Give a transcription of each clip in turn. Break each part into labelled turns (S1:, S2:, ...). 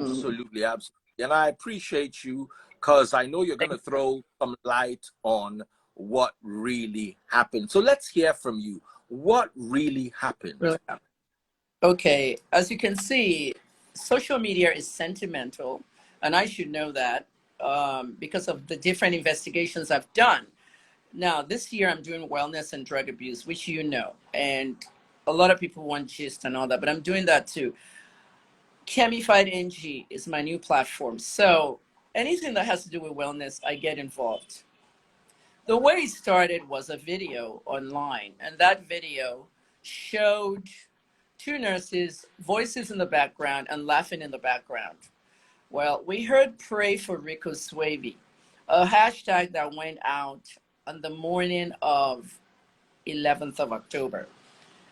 S1: Absolutely, absolutely. And I appreciate you because I know you're going to throw some light on what really happened. So let's hear from you. What really happened?
S2: Really? Okay, as you can see, social media is sentimental, and I should know that because of the different investigations I've done. Now, this year I'm doing wellness and drug abuse, which you know, and a lot of people want gist and all that, but I'm doing that too. Kemi NG is my new platform. So anything that has to do with wellness, I get involved. The way it started was a video online, and that video showed two nurses, voices in the background and laughing in the background. Well, we heard Pray for Rico Swavey, a hashtag that went out on the morning of 11th of October.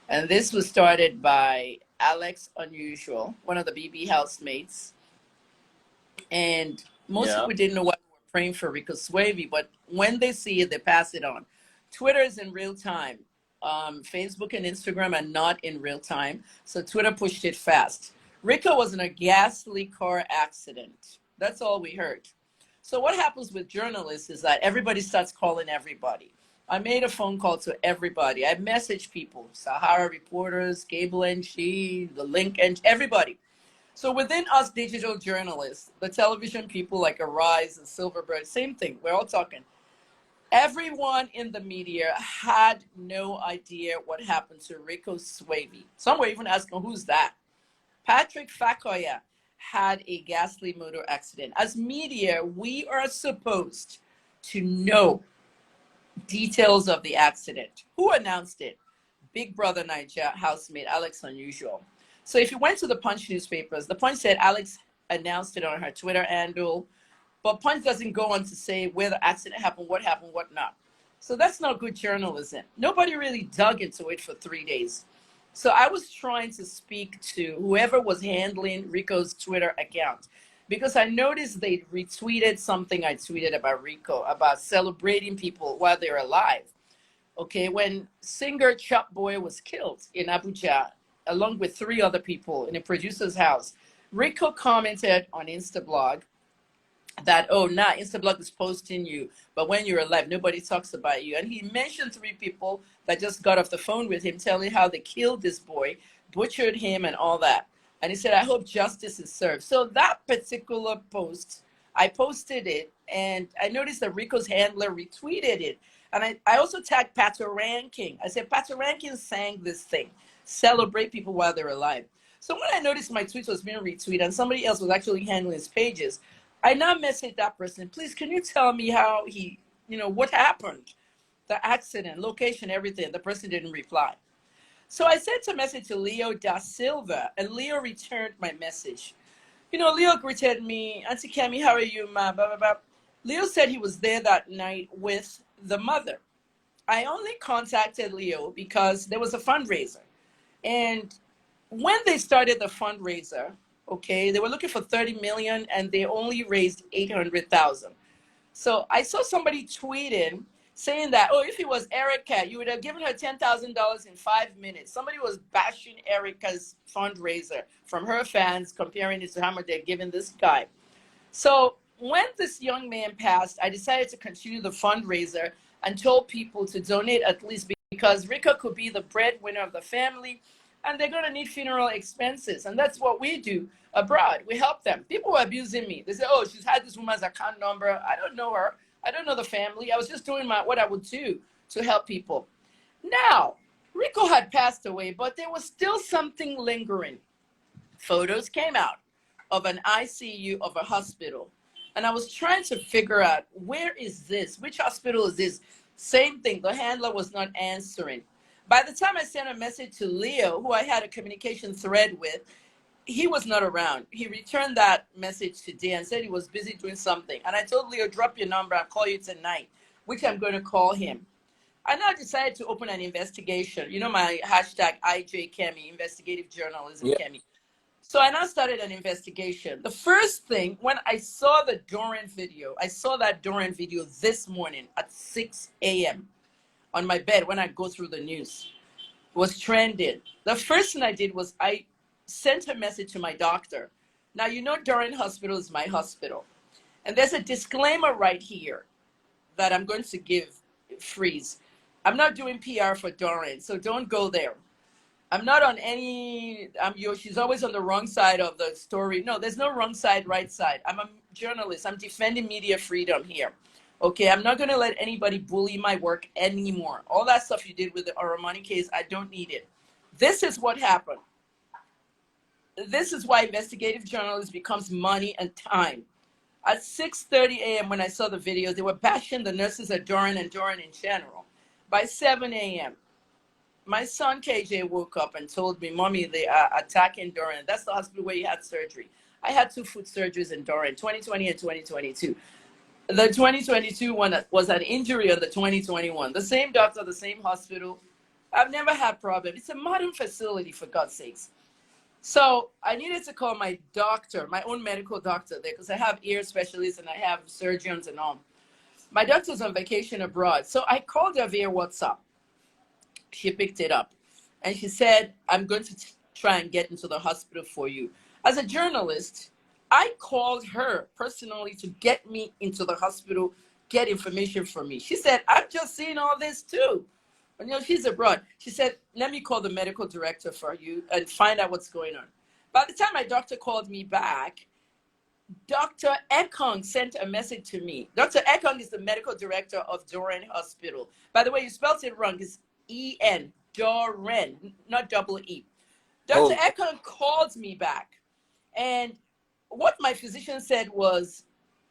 S2: And this was started by Alex Unusual, one of the BB housemates. And most people didn't know what we were praying for Rico Swavey, but when they see it, they pass it on. Twitter is in real time. Facebook and Instagram are not in real time, so Twitter pushed it fast. Rico was in a ghastly car accident. That's all we heard. So what happens with journalists is that everybody starts calling everybody. I made a phone call to everybody. I messaged people, Sahara reporters, Cable NG, the Link and everybody. So within us digital journalists, the television people like Arise and Silverbird, same thing. We're all talking. Everyone in the media had no idea what happened to Rico Swavey. Some were even asking, who's that? Patrick Fakoya had a ghastly motor accident. As media, we are supposed to know details of the accident. Who announced it? Big Brother Niger housemate Alex Unusual. So if you went to the Punch newspapers, the Punch said Alex announced it on her Twitter handle, but Punch doesn't go on to say where the accident happened, what not. So that's not good journalism. Nobody really dug into it for 3 days. So I was trying to speak to whoever was handling Rico's Twitter account, because I noticed they retweeted something I tweeted about Rico, about celebrating people while they're alive. Okay, when singer Chop Boy was killed in Abuja, along with 3 other people in a producer's house, Rico commented on Instablog that, oh, nah, Instablog is posting you, but when you're alive, nobody talks about you. And he mentioned 3 people that just got off the phone with him, telling how they killed this boy, butchered him and all that. And he said, I hope justice is served. So that particular post, I posted it, and I noticed that Rico's handler retweeted it. And I also tagged Pato Rankin. I said, Pato Rankin sang this thing, celebrate people while they're alive. So when I noticed my tweet was being retweeted and somebody else was actually handling his pages, I now messaged that person, please, can you tell me how he, what happened? The accident, location, everything. The person didn't reply. So I sent a message to Leo da Silva, and Leo returned my message. Leo greeted me, Auntie Kemi, how are you, ma? Blah, blah, blah. Leo said he was there that night with the mother. I only contacted Leo because there was a fundraiser. And when they started the fundraiser, okay, they were looking for 30 million and they only raised 800,000. So I saw somebody tweeting saying that, oh, if it was Erica, you would have given her $10,000 in 5 minutes. Somebody was bashing Erica's fundraiser from her fans, comparing it to how much they're giving this guy. So when this young man passed, I decided to continue the fundraiser and told people to donate at least, because Rico could be the breadwinner of the family and they're going to need funeral expenses. And that's what we do abroad. We help them. People were abusing me. They say, oh, she's had this woman's account number. I don't know her. I don't know the family. I was just doing what I would do to help people. Now, Rico had passed away, but there was still something lingering. Photos came out of an ICU of a hospital. And I was trying to figure out, where is this? Which hospital is this? Same thing. The handler was not answering. By the time I sent a message to Leo, who I had a communication thread with, he was not around. He returned that message today and said he was busy doing something. And I told Leo, drop your number, I'll call you tonight, which I'm going to call him. I now decided to open an investigation. My hashtag IJKemi, investigative journalism, Kemi. So I now started an investigation. The first thing, when I saw the Doran video, I saw that Doran video this morning at 6 a.m. on my bed when I go through the news. It was trending. The first thing I did was I sent a message to my doctor. Now, you know, Doran Hospital is my hospital. And there's a disclaimer right here that I'm going to give Freeze. I'm not doing PR for Doran, so don't go there. I'm not on any, she's always on the wrong side of the story. No, there's no wrong side, right side. I'm a journalist. I'm defending media freedom here. Okay, I'm not going to let anybody bully my work anymore. All that stuff you did with the Oromani case, I don't need it. This is what happened. This is why investigative journalism becomes money and time. At 6:30 a.m. when I saw the videos, they were bashing the nurses at Doran and Doran in general. By 7 a.m., my son KJ woke up and told me, Mommy, they are attacking Doran. That's the hospital where he had surgery. I had 2 foot surgeries in Doran, 2020 and 2022. The 2022 one was an injury on the 2021. The same doctor, the same hospital. I've never had problem. It's a modern facility, for God's sakes. So I needed to call my doctor, my own medical doctor there, because I have ear specialists and I have surgeons and all. My doctor's on vacation abroad. So I called her via WhatsApp. She picked it up and she said, I'm going to try and get into the hospital for you. As a journalist, I called her personally to get me into the hospital, get information from me. She said, I've just seen all this too. And, you know, she's abroad. She said, let me call the medical director for you and find out what's going on. By the time my doctor called me back, Dr. Ekong sent a message to me. Dr. Ekong is the medical director of Doran Hospital. By the way, you spelled it wrong. It's E-N, Doran, not double E. Dr. Ekong called me back. And what my physician said was,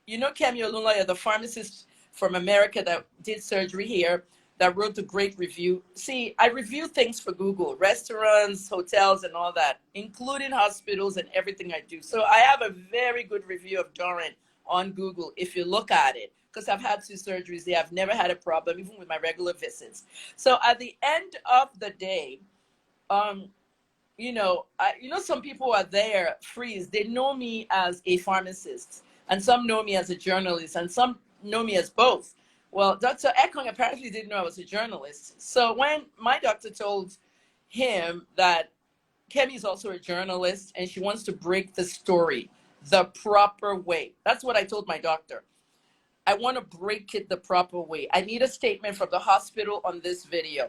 S2: you know, Kemi Olunloyo, the pharmacist from America that did surgery here, that wrote the great review. See, I review things for Google, restaurants, hotels, and all that, including hospitals and everything I do. So I have a very good review of Doran on Google if you look at it, because I've had 2 surgeries there. I've never had a problem, even with my regular visits. So at the end of the day, you know, some people are there, Freeze. They know me as a pharmacist, and some know me as a journalist, and some know me as both. Well, Dr. Ekong apparently didn't know I was a journalist. So when my doctor told him that Kemi is also a journalist and she wants to break the story the proper way, that's what I told my doctor. I want to break it the proper way. I need a statement from the hospital on this video.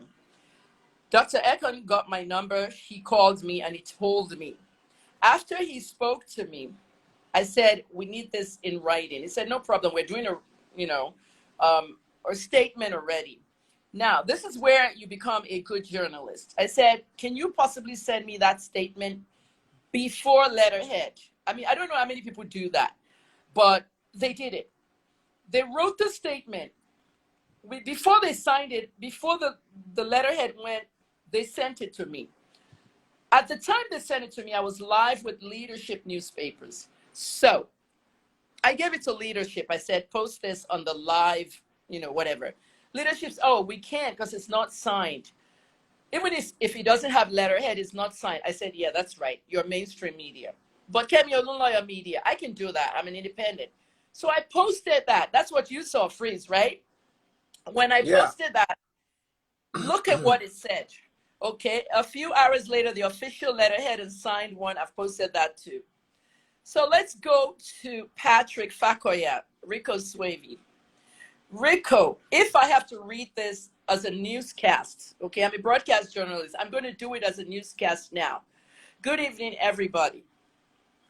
S2: Dr. Ekong got my number. He called me and he told me. After he spoke to me, I said, we need this in writing. He said, no problem. We're doing a statement already. Now, this is where you become a good journalist. I said, can you possibly send me that statement before letterhead? I mean, I don't know how many people do that, but they did it. They wrote the statement. Before they signed it, before the letterhead went, they sent it to me. At the time they sent it to me, I was live with Leadership newspapers. So I gave it to Leadership. I said, post this on the live, whatever. Leadership's, oh, we can't because it's not signed. Even if he doesn't have letterhead, it's not signed. I said, yeah, that's right. You're mainstream media. But Kemi, Olunloyo media, I can do that. I'm an independent. So I posted that. That's what you saw, Freeze, right? When I posted that, look at what it said. Okay, a few hours later, the official letterhead and signed one. I've posted that too. So let's go to Patrick Fakoya, Rico Swavey. Rico, if I have to read this as a newscast, okay, I'm a broadcast journalist. I'm going to do it as a newscast now. Good evening, everybody.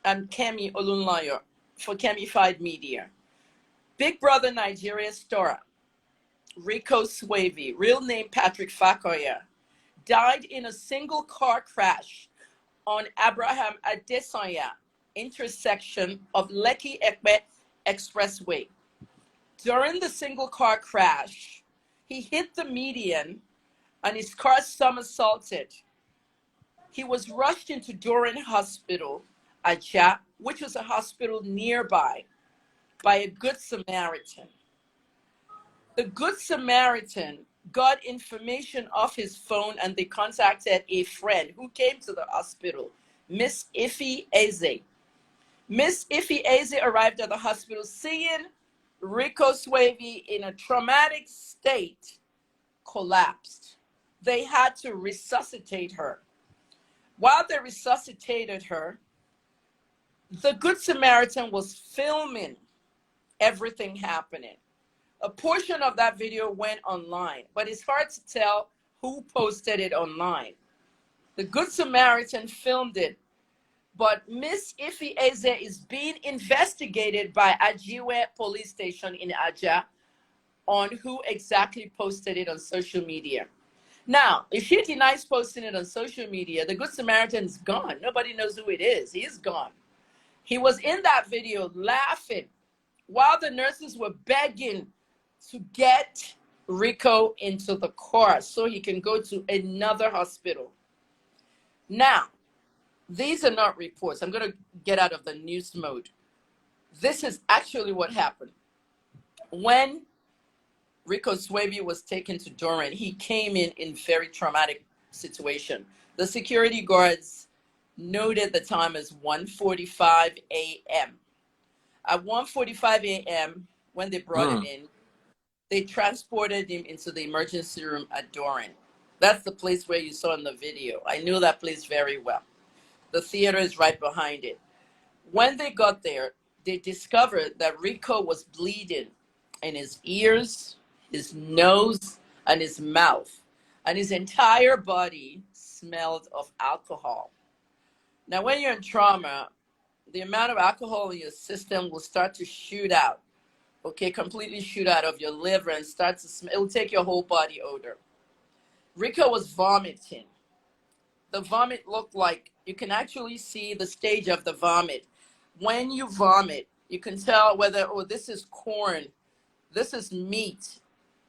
S2: I'm Kemi Olunloyo for Kemified Media. Big Brother Nigeria star Rico Swavey, real name Patrick Fakoya, died in a single car crash on Abraham Adesanya intersection of Lekki Ekpe Expressway. During the single car crash, he hit the median and his car somersaulted. He was rushed into Doran Hospital, Ajah, which was a hospital nearby, by a Good Samaritan. The Good Samaritan got information off his phone and they contacted a friend who came to the hospital, Miss Ife Eze. Miss Ife Eze arrived at the hospital seeing Rico Swavey in a traumatic state, collapsed. They had to resuscitate her. While they resuscitated her, The Good Samaritan was filming everything happening. A portion of that video went online, but it's hard to tell who posted it online. The Good Samaritan filmed it, but Miss Ife Eze is being investigated by Ajiwe Police Station in Aja on who exactly posted it on social media. Now, if she denies posting it on social media, the Good Samaritan's gone. Nobody knows who it is. He's gone. He was in that video laughing while the nurses were begging to get Rico into the car so he can go to another hospital. Now, these are not reports. I'm going to get out of the news mode. This is actually what happened. When Rico Swavey was taken to Doran, he came in very traumatic situation. The security guards noted the time as 1:45 a.m. At 1:45 a.m., when they brought him in, they transported him into the emergency room at Doran. That's the place where you saw in the video. I knew that place very well. The theater is right behind it. When they got there, they discovered that Rico was bleeding in his ears, his nose, and his mouth. And his entire body smelled of alcohol. Now, when you're in trauma, the amount of alcohol in your system will start to shoot out. Okay, completely shoot out of your liver and start to smell. It will take your whole body odor. Rico was vomiting. The vomit looked like, you can actually see the stage of the vomit. When you vomit, you can tell whether, oh, this is corn, this is meat,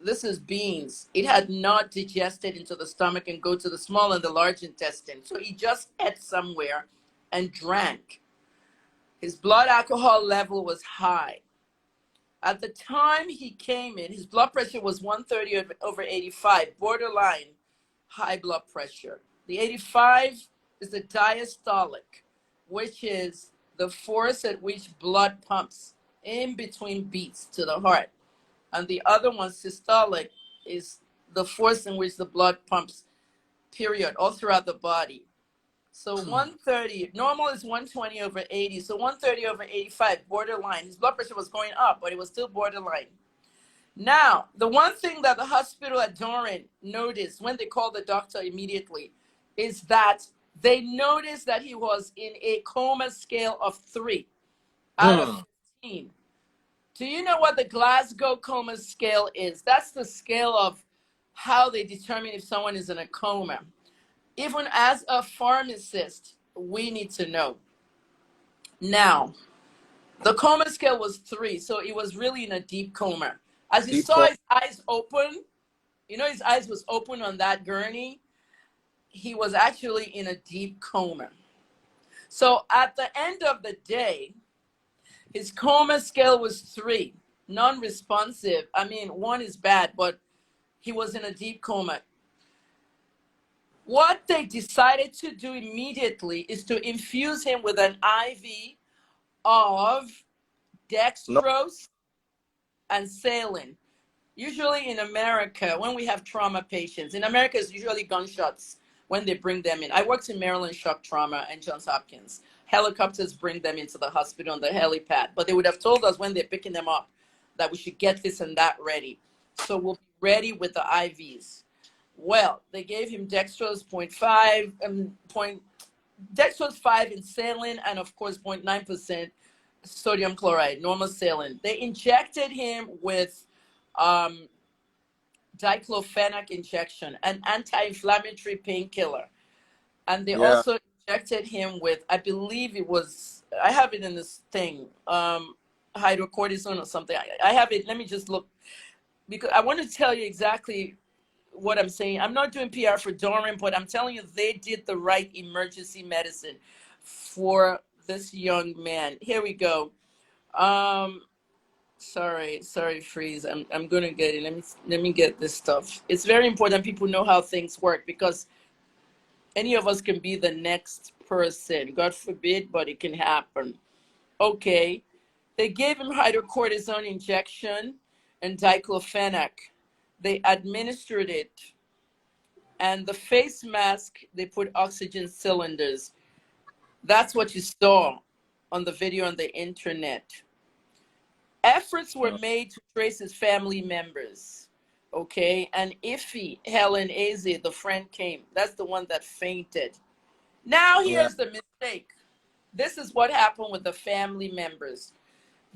S2: this is beans. It had not digested into the stomach and go to the small and the large intestine. So he just ate somewhere and drank. His blood alcohol level was high. At the time he came in, his blood pressure was 130/85, borderline high blood pressure. The 85 is the diastolic, which is the force at which blood pumps in between beats to the heart. And the other one, systolic, is the force in which the blood pumps, period, all throughout the body. So 130, normal is 120/80. So 130/85, borderline. His blood pressure was going up, but it was still borderline. Now, the one thing that the hospital at Doran noticed when they called the doctor immediately is that they noticed that he was in a coma scale of 3 out of 15. Do you know what the Glasgow coma scale is? That's the scale of how they determine if someone is in a coma. Even as a pharmacist, we need to know. Now, the coma scale was 3, so it was really in a deep coma. As you saw his eyes open, you know his eyes was open on that gurney, he was actually in a deep coma. So at the end of the day, his coma scale was 3, non-responsive. I mean, 1 is bad, but he was in a deep coma. What they decided to do immediately is to infuse him with an IV of dextrose and saline. Usually in America, when we have trauma patients, in America it's usually gunshots when they bring them in. I worked in Maryland shock trauma and Johns Hopkins. Helicopters bring them into the hospital on the helipad, but they would have told us when they're picking them up that we should get this and that ready. So we'll be ready with the IVs. Well, they gave him dextrose 0.5, dextrose 5 in saline, and of course 0.9% sodium chloride, normal saline. They injected him with diclofenac injection, an anti-inflammatory painkiller. And they also injected him with, I believe it was, I have it in this thing, hydrocortisone or something. I have it, let me just look, because I want to tell you exactly what I'm saying. I'm not doing PR for Doran, but I'm telling you they did the right emergency medicine for this young man. Here we go. Sorry, freeze. I'm gonna get it. Let me get this stuff. It's very important people know how things work, because any of us can be the next person. God forbid, but it can happen. Okay. They gave him hydrocortisone injection and diclofenac. They administered it. And the face mask, they put oxygen cylinders. That's what you saw. on the video on the internet. Efforts were made to trace his family members. Okay, and Iffy, Helen Eze, the friend came. That's the one that fainted. Now here's the mistake. This is what happened with the family members.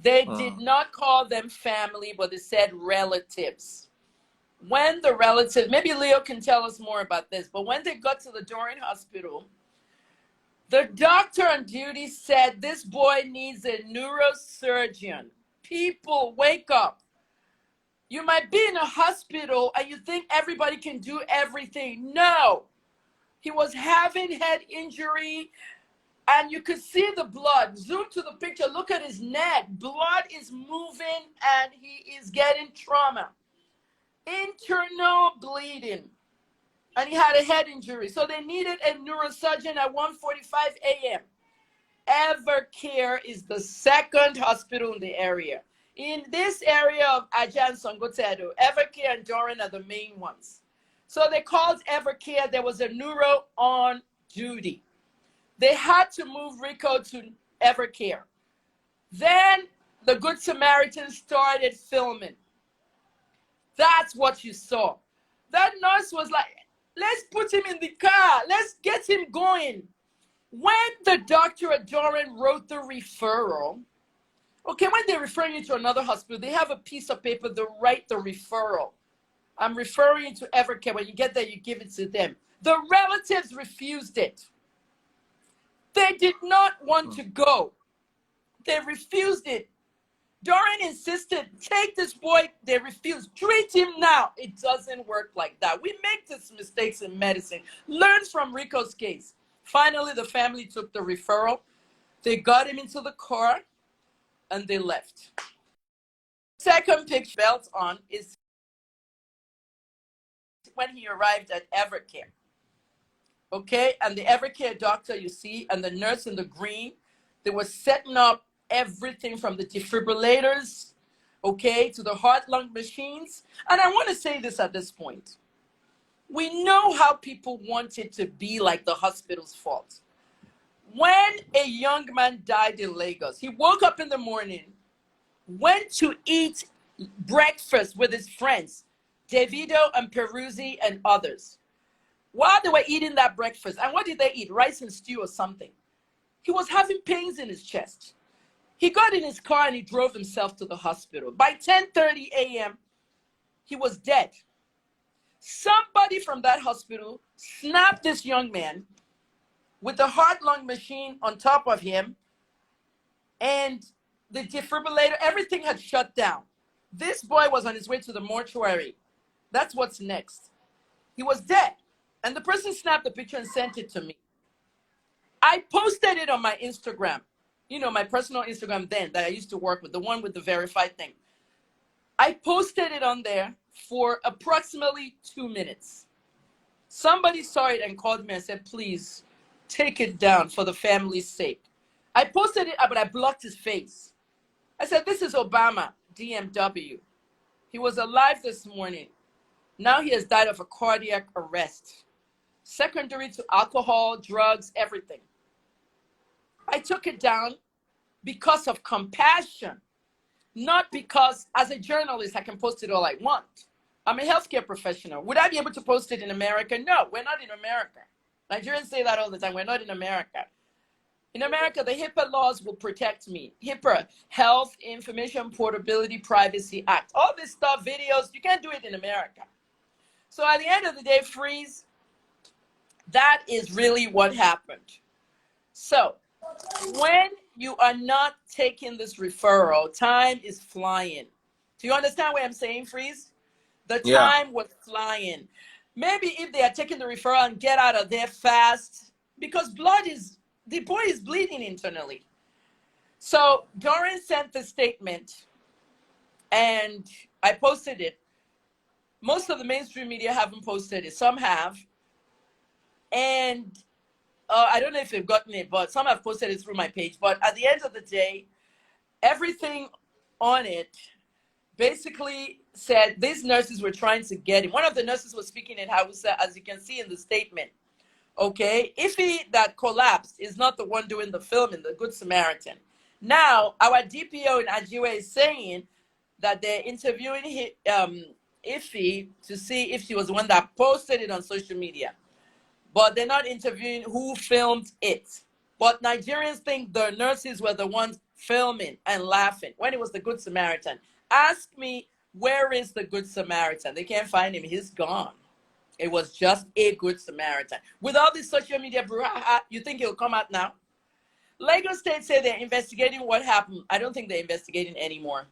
S2: They did not call them family, but they said relatives. When the relatives, maybe Leo can tell us more about this, but when they got to the Doran Hospital, the doctor on duty said this boy needs a neurosurgeon. People, wake up. You might be in a hospital and you think everybody can do everything. No. He was having head injury and you could see the blood. Zoom to the picture. Look at his neck. Blood is moving and he is getting trauma. Internal bleeding. And he had a head injury. So they needed a neurosurgeon at 1:45 a.m. Evercare is the second hospital in the area. In this area of Ajan Songotedo, Evercare and Doran are the main ones. So they called Evercare. There was a neuro on duty. They had to move Rico to Evercare. Then the Good Samaritan started filming. That's what you saw. That nurse was like, let's put him in the car. Let's get him going. When the doctor at Doran wrote the referral, okay, when they refer you to another hospital, they have a piece of paper to write the referral. I'm referring you to Evercare. When you get there, you give it to them. The relatives refused it. They did not want to go. They refused it. Doran insisted, take this boy. They refused. Treat him now. It doesn't work like that. We make these mistakes in medicine. Learn from Rico's case. Finally, the family took the referral. They got him into the car and they left. Second picture, belt on, is when he arrived at Evercare. Okay, and the Evercare doctor you see and the nurse in the green, they were setting up everything from the defibrillators, okay, to the heart-lung machines. And I want to say this at this point. We know how people want it to be like the hospital's fault. When a young man died in Lagos, he woke up in the morning, went to eat breakfast with his friends, Davido and Peruzzi and others. While they were eating that breakfast, and what did they eat? Rice and stew or something. He was having pains in his chest. He got in his car and he drove himself to the hospital. By 10:30 a.m., he was dead. Somebody from that hospital snapped this young man with the heart-lung machine on top of him, and the defibrillator, everything had shut down. This boy was on his way to the mortuary. That's what's next. He was dead. And the person snapped the picture and sent it to me. I posted it on my Instagram. You know, my personal Instagram then that I used to work with, the one with the verified thing. I posted it on there for approximately 2 minutes. Somebody saw it and called me and said, please take it down for the family's sake. I posted it, but I blocked his face. I said, this is Obama, DMW. He was alive this morning. Now he has died of a cardiac arrest, secondary to alcohol, drugs, everything. I took it down because of compassion, not because as a journalist, I can post it all I want. I'm a healthcare professional. Would I be able to post it in America? No, we're not in America. Nigerians say that all the time. We're not in America. In America, the HIPAA laws will protect me. HIPAA, Health Information Portability Privacy Act. All this stuff, videos, you can't do it in America. So at the end of the day, freeze, that is really what happened. So when you are not taking this referral, time is flying. Do you understand what I'm saying, freeze? The time was flying. Maybe if they are taking the referral and get out of there fast, because the boy is bleeding internally. So Doran sent the statement and I posted it. Most of the mainstream media haven't posted it. Some have. And I don't know if they've gotten it, but some have posted it through my page. But at the end of the day, everything on it basically said these nurses were trying to get him. One of the nurses was speaking in Hausa, as you can see in the statement. Okay, Iffy that collapsed is not the one doing the filming, the Good Samaritan. Now, our DPO in Ajiwa is saying that they're interviewing Ife to see if she was the one that posted it on social media. But they're not interviewing who filmed it. But Nigerians think the nurses were the ones filming and laughing when it was the Good Samaritan. Ask me, where is the Good Samaritan? They can't find him. He's gone. It was just a Good Samaritan. With all this social media brouhaha, you think he'll come out now? Lagos State said they're investigating what happened. I don't think they're investigating anymore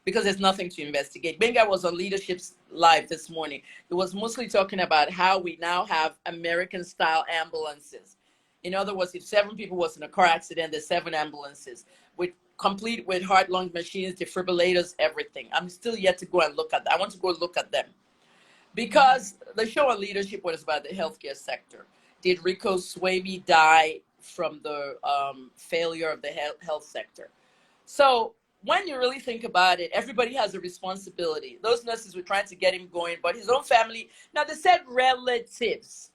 S2: because there's nothing to investigate. Benga was on Leadership's Live this morning. It was mostly talking about how we now have American-style ambulances. In other words, if 7 people was in a car accident, there's 7 ambulances, complete with heart-lung machines, defibrillators, everything. I'm still yet to go and look at that. I want to go look at them. Because the show on Leadership was about the healthcare sector. Did Rico Swavey die from the failure of the health sector? So when you really think about it, everybody has a responsibility. Those nurses were trying to get him going, but his own family, now they said relatives.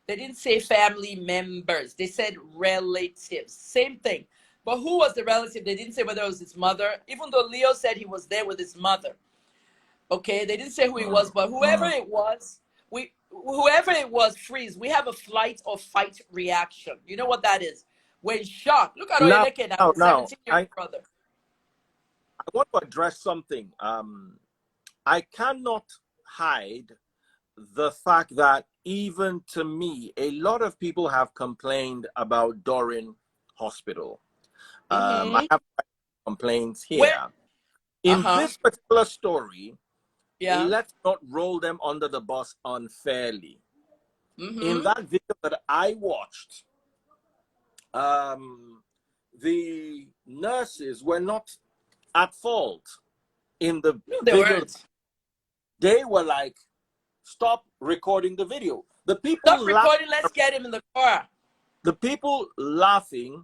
S2: They didn't say family members. They said relatives. Same thing. But who was the relative? They didn't say whether it was his mother, even though Leo said he was there with his mother. Okay, they didn't say who he was, but whoever it was, freeze. We have a flight or fight reaction. You know what that is? When shocked. Look at Oyeleke now, 17-year-old brother.
S1: I want to address something. I cannot hide the fact that even to me, a lot of people have complained about Doran Hospital. I have complaints here. In this particular story, let's not roll them under the bus unfairly. In that video that I watched, the nurses were not at fault in the video. They were like, stop recording the video. The people
S2: stop recording, let's get him in the car.
S1: The people laughing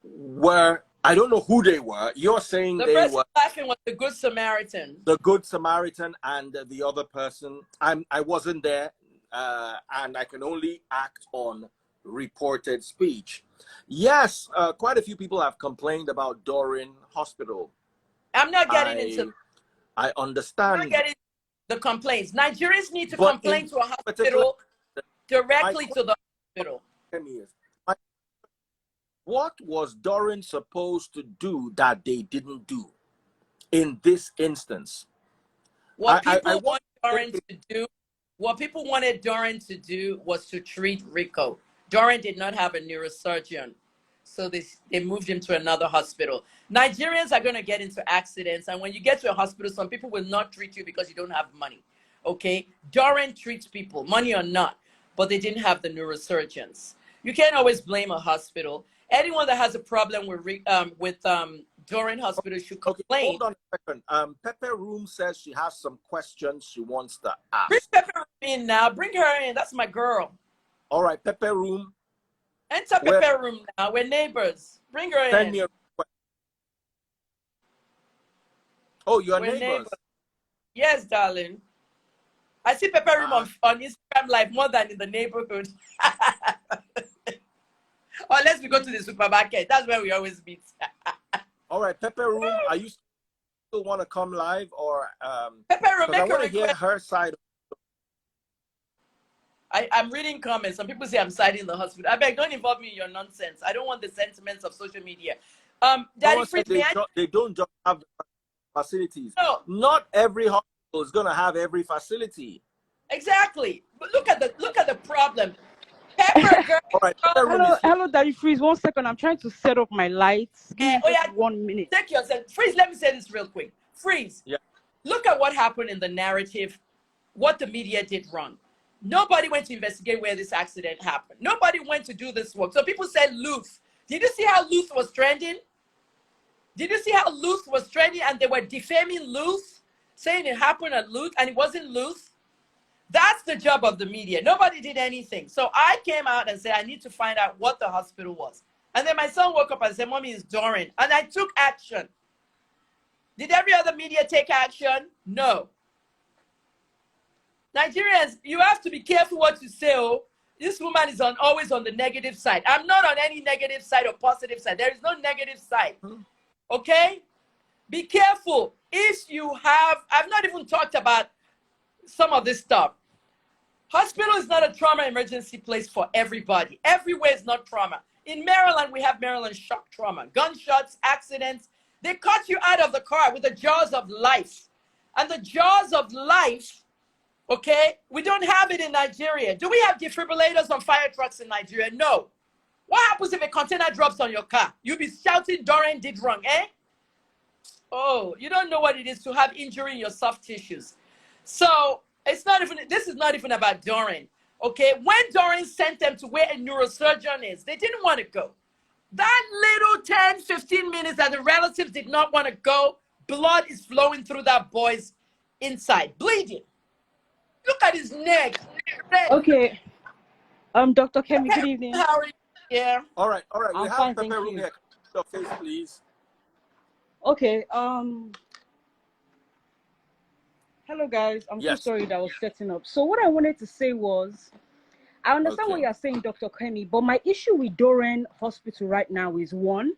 S1: were, I don't know who they were. You're saying they were
S2: laughing was the Good Samaritan.
S1: The Good Samaritan and the other person. I wasn't there, and I can only act on reported speech. Yes, quite a few people have complained about Doran Hospital.
S2: I'm not getting into.
S1: I understand.
S2: I'm not getting the complaints. Nigerians need to complain to a hospital directly to the hospital.
S1: What was Doran supposed to do that they didn't do in this instance?
S2: What people wanted Doran to do was to treat Rico. Doran did not have a neurosurgeon, so they moved him to another hospital. Nigerians are going to get into accidents, and when you get to a hospital, some people will not treat you because you don't have money. Okay, Doran treats people, money or not, but they didn't have the neurosurgeons. You can't always blame a hospital. Anyone that has a problem with Doran Hospital should complain.
S1: Okay, hold on a second. Pepper Room says she has some questions she wants to ask.
S2: Bring Pepper Room in now. Bring her in. That's my girl.
S1: All right, Pepper Room.
S2: Enter Pepper Room now. We're neighbors. Bring her in.
S1: Oh, you're neighbors.
S2: Yes, darling. I see Pepper Room on Instagram Live more than in the neighborhood. Or let's go to the supermarket. That's where we always meet.
S1: All right, Pepper Room. Are you still want to come live or
S2: Pepper Room?
S1: I want to hear her side.
S2: I'm reading comments. Some people say I'm siding the hospital. I beg, don't involve me in your nonsense. I don't want the sentiments of social media. Daddy Fritz,
S1: they don't just have facilities.
S2: No,
S1: not every hospital is gonna have every facility.
S2: Exactly. But look at the problem. Pepper girl.
S1: All right,
S3: hello, Daddy Freeze. 1 second. I'm trying to set up my lights. Give me just 1 minute.
S2: Take yourself. Freeze, let me say this real quick. Freeze.
S1: Yeah.
S2: Look at what happened in the narrative, what the media did wrong. Nobody went to investigate where this accident happened. Nobody went to do this work. So people said Luth. Did you see how Luth was trending? Did you see how Luth was trending and they were defaming Luth, saying it happened at Luth and it wasn't Luth? That's the job of the media. Nobody did anything. So I came out and said, I need to find out what the hospital was. And then my son woke up and said, Mommy, it's Doran. And I took action. Did every other media take action? No. Nigerians, you have to be careful what you say. Oh, This woman is always on the negative side. I'm not on any negative side or positive side. There is no negative side. Okay? Be careful. If you have, I've not even talked about some of this stuff. Hospital is not a trauma emergency place for everybody. Everywhere is not trauma. In Maryland, we have Maryland shock trauma. Gunshots, accidents. They cut you out of the car with the jaws of life. And the jaws of life, okay, we don't have it in Nigeria. Do we have defibrillators on fire trucks in Nigeria? No. What happens if a container drops on your car? You'll be shouting, Doran did wrong, eh? Oh, you don't know what it is to have injury in your soft tissues. So it's not even, this is not even about Doran, okay? When Doran sent them to where a neurosurgeon is, they didn't want to go. That little 10, 15 minutes that the relatives did not want to go, blood is flowing through that boy's inside, bleeding. Look at his neck.
S3: Okay. Dr. Kemi, good evening.
S2: How are you? Yeah.
S1: All right. We
S3: I'm
S1: have
S3: fine,
S1: Pepper
S3: thank
S1: Room
S3: you.
S1: here. Your face, please.
S3: Okay. Hello guys. I'm
S1: Yes.
S3: so sorry that I was setting up. So what I wanted to say was, I understand what you're saying, Dr. Kemi, but my issue with Doran Hospital right now is one,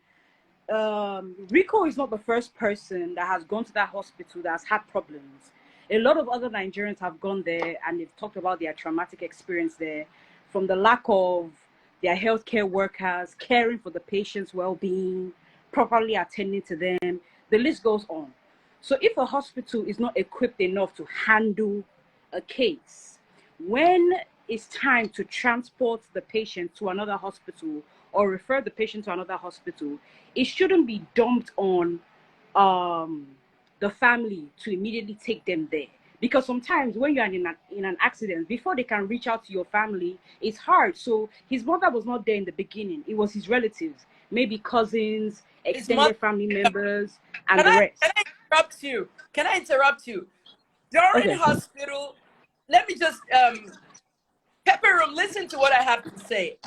S3: Rico is not the first person that has gone to that hospital that has had problems. A lot of other Nigerians have gone there and they've talked about their traumatic experience there, from the lack of their healthcare workers caring for the patient's well-being, properly attending to them. The list goes on. So if a hospital is not equipped enough to handle a case, when it's time to transport the patient to another hospital or refer the patient to another hospital, it shouldn't be dumped on the family to immediately take them there. Because sometimes when you're in an accident, before they can reach out to your family, it's hard. So his mother was not there in the beginning. It was his relatives, maybe cousins, extended family members, and the rest.
S2: Can I interrupt you? Doran Hospital, let me just, Pepper Room, listen to what I have to say.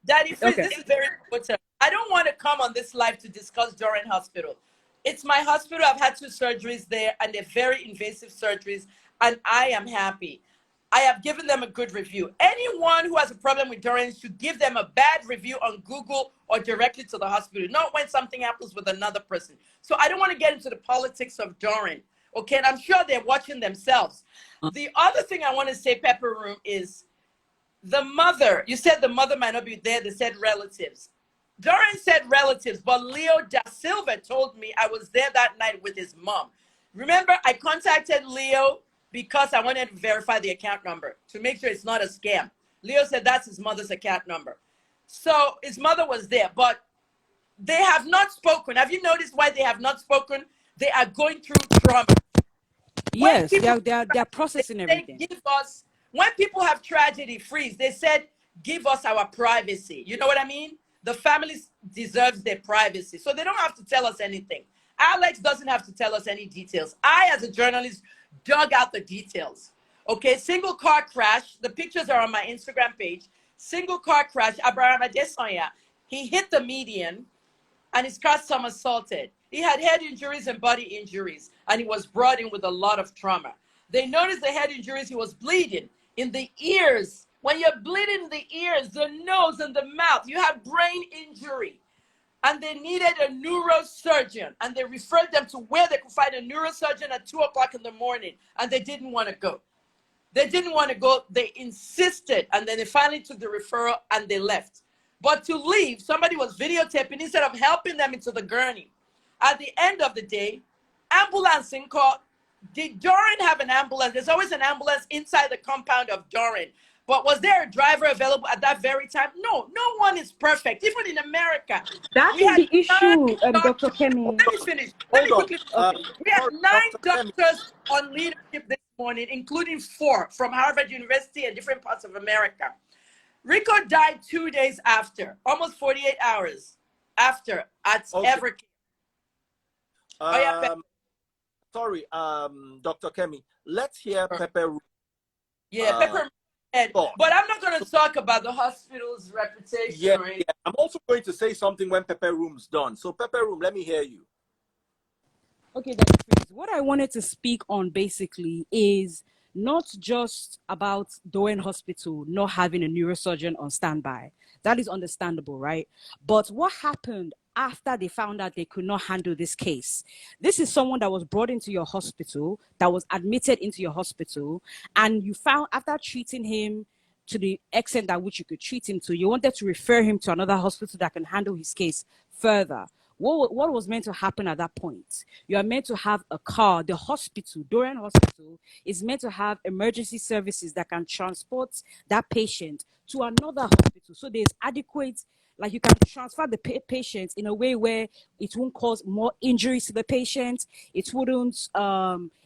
S2: Daddy Freeze, this is very important. I don't want to come on this live to discuss Doran Hospital. It's my hospital. I've had 2 surgeries there, and they're very invasive surgeries, and I am happy. I have given them a good review. Anyone who has a problem with Doran should give them a bad review on Google or directly to the hospital, not when something happens with another person. So I don't want to get into the politics of Doran, okay? And I'm sure they're watching themselves. The other thing I want to say, Pepper Room, is the mother. You said the mother might not be there. They said relatives. Doran said relatives, but Leo da Silva told me I was there that night with his mom. Remember, I contacted Leo because I wanted to verify the account number to make sure it's not a scam. Leo said that's his mother's account number. So his mother was there, but they have not spoken. Have you noticed why they have not spoken? They are going through trauma.
S3: Yes, they're processing everything.
S2: Give us, when people have tragedy, Freeze, they said, give us our privacy. You know what I mean? The family deserves their privacy. So they don't have to tell us anything. Alex doesn't have to tell us any details. I, as a journalist, dug out the details. Okay, single car crash. The pictures are on my Instagram page. Single car crash. Abraham Adesanya. He hit the median and his car somersaulted. He had head injuries and body injuries, and he was brought in with a lot of trauma. They noticed the head injuries. He was bleeding in the ears. When you're bleeding in the ears, the nose, and the mouth, you have brain injury. And they needed a neurosurgeon, and they referred them to where they could find a neurosurgeon at 2 o'clock in the morning, and they didn't want to go. They didn't want to go. They insisted, and then they finally took the referral, and they left. But to leave, somebody was videotaping instead of helping them into the gurney. At the end of the day, ambulancing call. Did Doran have an ambulance? There's always an ambulance inside the compound of Doran. But was there a driver available at that very time? No, no one is perfect. Even in America.
S3: That is the issue, Dr. Kemi.
S2: Let me finish. Let me quickly. We have 9 doctors on leadership this morning, including 4 from Harvard University and different parts of America. Rico died 2 days after, almost 48 hours after at Evercare.
S1: Sorry, Dr. Kemi. Let's hear Pepper.
S2: Yeah, Pepper. But I'm not going to talk about the hospital's reputation.
S1: Yeah. I'm also going to say something when Pepper Room's done. So Pepper Room, let me hear you.
S3: Okay, that's what I wanted to speak on basically is not just about Doran Hospital not having a neurosurgeon on standby. That is understandable, right? But what happened after they found out they could not handle this case? This is someone that was brought into your hospital, that was admitted into your hospital, and you found, after treating him to the extent at which you could treat him to, you wanted to refer him to another hospital that can handle his case further. What was meant to happen at that point? You are meant to have a car. The hospital, Doran Hospital, is meant to have emergency services that can transport that patient to another hospital. So there's adequate, like you can transfer the patient in a way where it won't cause more injuries to the patient. It wouldn't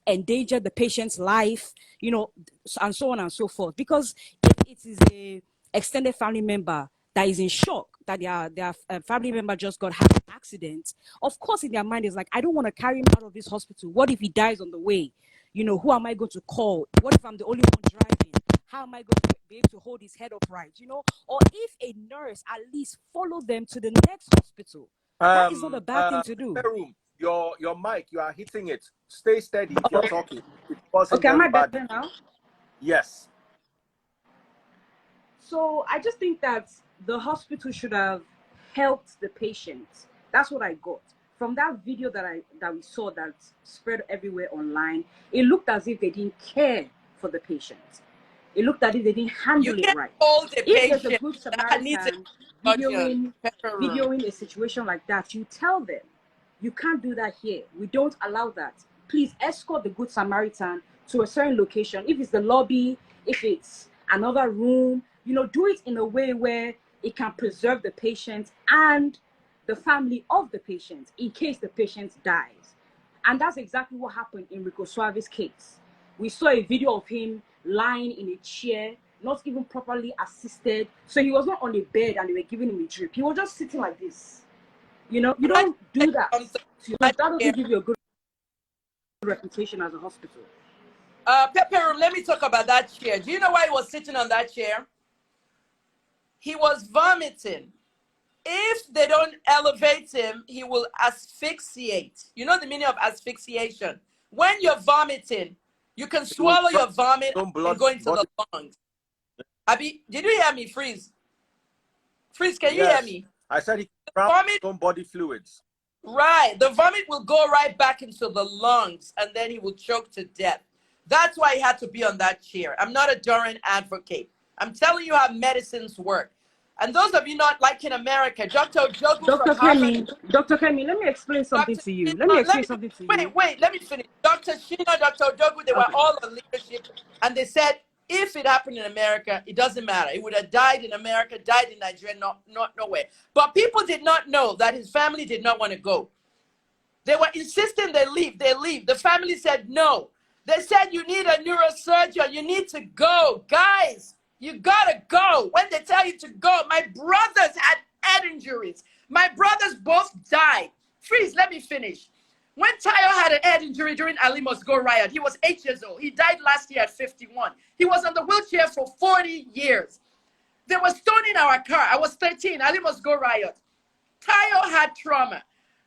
S3: endanger the patient's life, and so on and so forth. Because if it is a extended family member that is in shock that their family member just got had an accident, of course in their mind is like, I don't want to carry him out of this hospital. What if he dies on the way? Who am I going to call? What if I'm the only one driving? How am I going to be able to hold his head upright? Or if a nurse at least follow them to the next hospital. That is not a bad thing to do.
S1: Room, your mic, you are hitting it. Stay steady if you're talking.
S3: Okay, am I better now?
S1: Yes.
S3: So I just think that the hospital should have helped the patient. That's what I got from that video that we saw that spread everywhere online. It looked as if they didn't care for the patient. It looked as if they didn't handle it right. If there's a good Samaritan videoing a situation like that, you tell them. You can't do that here. We don't allow that. Please escort the good Samaritan to a certain location. If it's the lobby, if it's another room, do it in a way where it can preserve the patient and the family of the patient in case the patient dies. And that's exactly what happened in Rico Swavey's case. We saw a video of him lying in a chair, not even properly assisted. So he was not on a bed and they were giving him a drip. He was just sitting like this. You don't do that. That doesn't give you a good reputation as a hospital.
S2: Pepper, let me talk about that chair. Do you know why he was sitting on that chair? He was vomiting. If they don't elevate him, he will asphyxiate. You know the meaning of asphyxiation? When you're vomiting, you can swallow your vomit and go into the lungs. Abby, did you hear me, Freeze? Freeze, can you hear me?
S1: I said he dropped some body fluids.
S2: Right. The vomit will go right back into the lungs and then he will choke to death. That's why he had to be on that chair. I'm not a Doran advocate. I'm telling you how medicines work. And those of you not like in America, Dr.
S3: Kemi, let me explain something to you. Let me
S2: Wait, let me finish. Dr. Shina, Dr. Odogu, they were all on leadership. And they said, if it happened in America, it doesn't matter. It would have died in America, died in Nigeria, not nowhere. But people did not know that his family did not want to go. They were insisting they leave. The family said no. They said, you need a neurosurgeon. You need to go. Guys, you got to go. When they tell you to go, my brothers had head injuries. My brothers both died. Freeze, let me finish. When Tayo had an head injury during Ali Must Go riot, he was 8 years old. He died last year at 51. He was on the wheelchair for 40 years. They were stoning our car. I was 13. Ali Must Go riot. Tayo had trauma.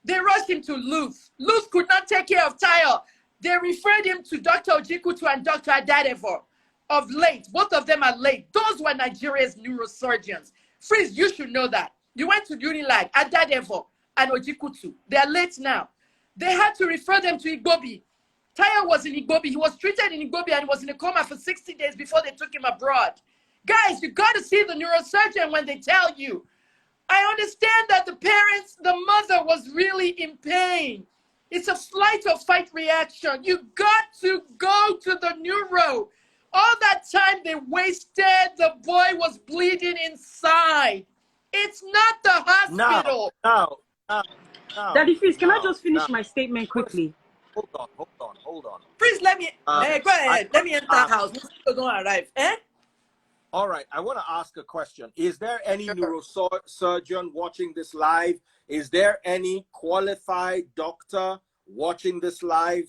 S2: They rushed him to Luz. Luz could not take care of Tayo. They referred him to Dr. Ojikutu and Dr. Adadevo of late. Both of them are late. Those were Nigeria's neurosurgeons. Freeze, you should know that. You went to Unilag, Adadevo, and Ojikutu. They are late now. They had to refer them to Igbobi. Tayo was in Igbobi. He was treated in Igbobi and was in a coma for 60 days before they took him abroad. Guys, you got to see the neurosurgeon when they tell you. I understand that the mother was really in pain. It's a flight or fight reaction. You got to go to the neuro. All that time they wasted, the boy was bleeding inside. It's not the hospital.
S1: No.
S3: Daddy Freeze, can I just finish my statement quickly?
S1: Hold on.
S2: Please let me, go ahead. Let me enter the house. Don't arrive.
S1: All right, I want to ask a question. Is there any neurosurgeon watching this live? Is there any qualified doctor watching this live?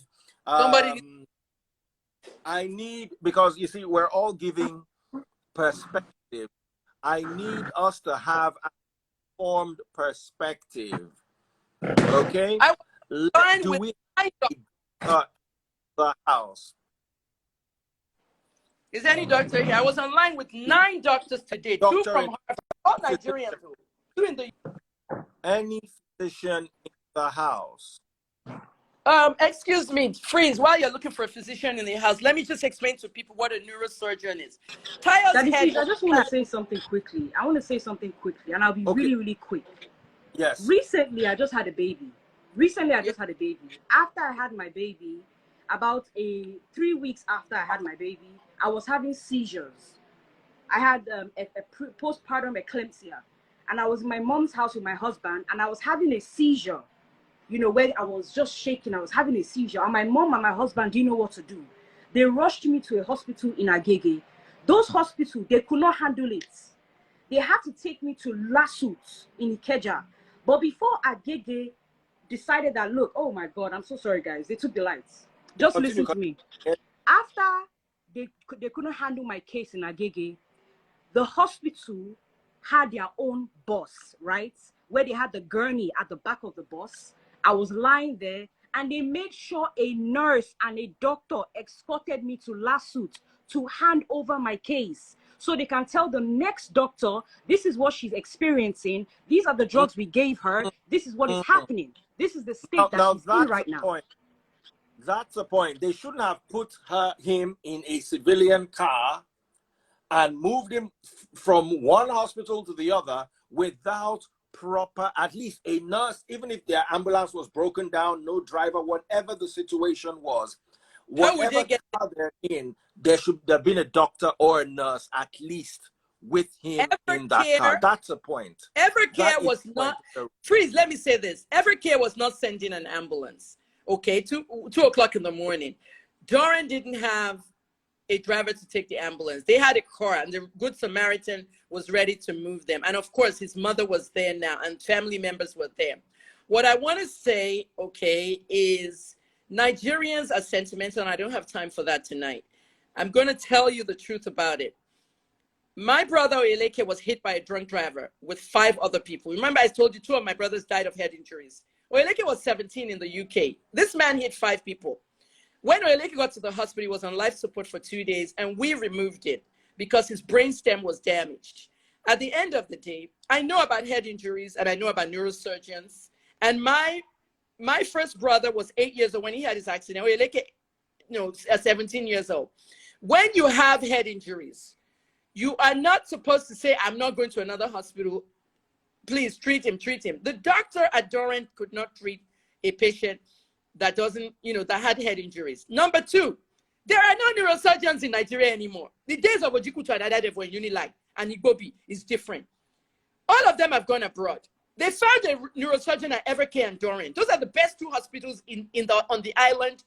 S2: Somebody.
S1: I need, because you see, we're all giving perspective. I need us to have an informed perspective. Okay?
S2: Do we
S1: the house?
S2: Is there any doctor here? I was online with 9 doctors today.
S1: Doctor
S2: 2 from Harvard, all Nigerians, 2 in the.
S1: Any physician in the house?
S2: Excuse me, freeze. While you're looking for a physician in the house, let me just explain to people what a neurosurgeon is.
S3: Daddy, please, I just want to say something quickly. And I'll be really, really quick.
S1: Yes.
S3: Recently, I just had a baby. After I had my baby, about 3 weeks after I had my baby, I was having seizures. I had a postpartum eclampsia, and I was in my mom's house with my husband, and I was having a seizure. You know, where I was just shaking, I was having a seizure. And my mom and my husband didn't know what to do. They rushed me to a hospital in Agege. Those hospitals, they could not handle it. They had to take me to Lasut in Ikeja. But before Agege decided that, look, oh my God, I'm so sorry, guys. They took the lights. Just listen to me. After they couldn't handle my case in Agege, the hospital had their own bus, right? Where they had the gurney at the back of the bus. I was lying there, and they made sure a nurse and a doctor escorted me to Lasut to hand over my case, so they can tell the next doctor, this is what she's experiencing, these are the drugs we gave her, this is what is happening, this is the state that she's in right now.
S1: That's the point. They shouldn't have put him in a civilian car and moved him from one hospital to the other without proper, at least a nurse, even if their ambulance was broken down, no driver, whatever the situation was, whatever car they're in, there should have been a doctor or a nurse at least with him in that car. That's the point.
S2: Evercare was not, freeze, let me say this. Evercare was not sending an ambulance, okay, 2 o'clock in the morning. Doran didn't have a driver to take the ambulance. They had a car, and the Good Samaritan was ready to move them. And of course, his mother was there now, and family members were there. What I want to say, okay, is Nigerians are sentimental, and I don't have time for that tonight. I'm going to tell you the truth about it. My brother Oyeleke was hit by a drunk driver with 5 other people. Remember, I told you 2 of my brothers died of head injuries. Oyeleke was 17 in the UK. This man hit 5 people. When Oyeleke got to the hospital, he was on life support for 2 days, and we removed it because his brainstem was damaged. At the end of the day, I know about head injuries, and I know about neurosurgeons. And my first brother was 8 years old when he had his accident. Oyeleke, 17 years old. When you have head injuries, you are not supposed to say, I'm not going to another hospital. Please treat him, treat him. The doctor at Doran could not treat a patient that doesn't, that had head injuries. Number 2, there are no neurosurgeons in Nigeria anymore. The days of Ojikutu and Adadevo in Unilag and Igbobi is different. All of them have gone abroad. They found a neurosurgeon at Evercare and Doran. Those are the best 2 hospitals on the island,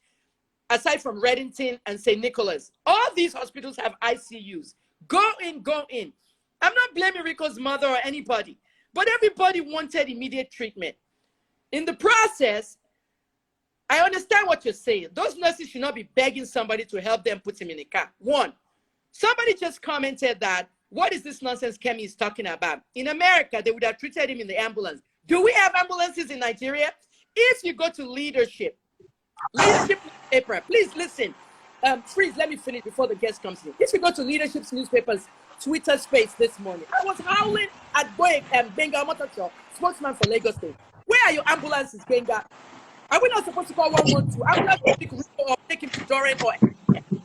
S2: aside from Reddington and St. Nicholas. All these hospitals have ICUs. Go in, go in. I'm not blaming Rico's mother or anybody, but everybody wanted immediate treatment. In the process, I understand what you're saying. Those nurses should not be begging somebody to help them put him in a car. 1, somebody just commented that, what is this nonsense Kemi is talking about? In America, they would have treated him in the ambulance. Do we have ambulances in Nigeria? If you go to leadership newspaper, please listen. Freeze, let me finish before the guest comes in. If you go to leadership's newspaper's Twitter space this morning, I was howling at Benga Motocho, spokesman for Lagos State. Where are your ambulances, Benga? Are we not supposed to call 112? Ambulance to pick Rico or take him to Doran?